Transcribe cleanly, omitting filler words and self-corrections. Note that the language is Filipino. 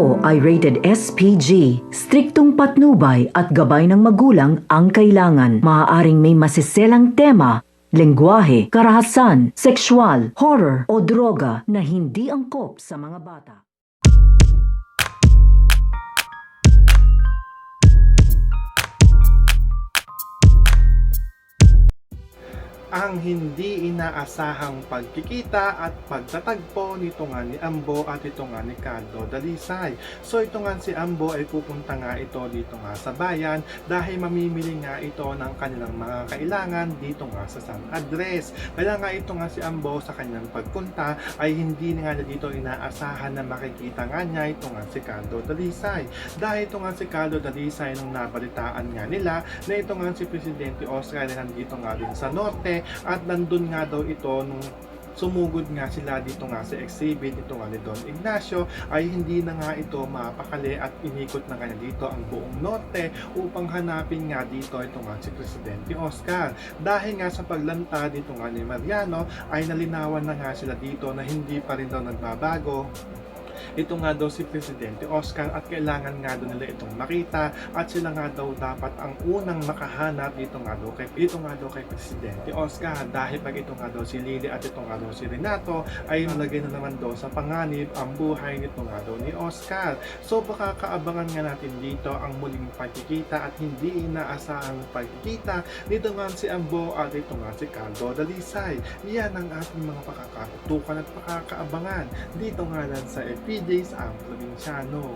ito ay rated SPG. Striktong patnubay at gabay ng magulang ang kailangan. Maaaring may masiselang tema, lengguwahe, karahasan, sexual, horror o droga na hindi angkop sa mga bata. Ang hindi inaasahang pagkikita at pagtatagpo nito nga ni Ambo at ito nga ni Carlo Dalisay. So ito nga si Ambo ay pupunta nga ito dito nga sa bayan dahil mamimili nga ito ng kanilang mga kailangan dito nga sa San Andres. Kaya nga ito nga si Ambo sa kanyang pagpunta ay hindi nga na dito inaasahan na makikita nga niya ito nga si Carlo Dalisay. Dahil ito nga si Carlo Dalisay nung nabalitaan nga nila na ito nga si Presidente Oscar ay nandito nga din sa norte. At nandun nga daw ito nung sumugod nga sila dito nga sa exhibit ito nga ni Don Ignacio ay hindi na nga ito mapakali at inikot na nga dito ang buong norte upang hanapin nga dito ito nga si Presidente Oscar. Dahil nga sa paglanta dito nga ni Mariano ay nalinawan na nga sila dito na hindi pa rin daw nagbabago ito nga daw si Presidente Oscar at kailangan nga daw nila itong makita at sila nga daw dapat ang unang makahanap dito nga daw kay Presidente Oscar dahil pag ito nga daw si Lily at ito nga daw si Renato ay malagay na naman daw sa panganib ang buhay nito nga daw ni Oscar. So baka kaabangan nga natin dito ang muling pagkikita at hindi inaasahang pagkikita nito nga si Ambo at ito nga si Carlo Dalisay. Yan ang ating mga pakakatutukan at pakakaabangan dito nga lang sa FPJs ang Probinsyano.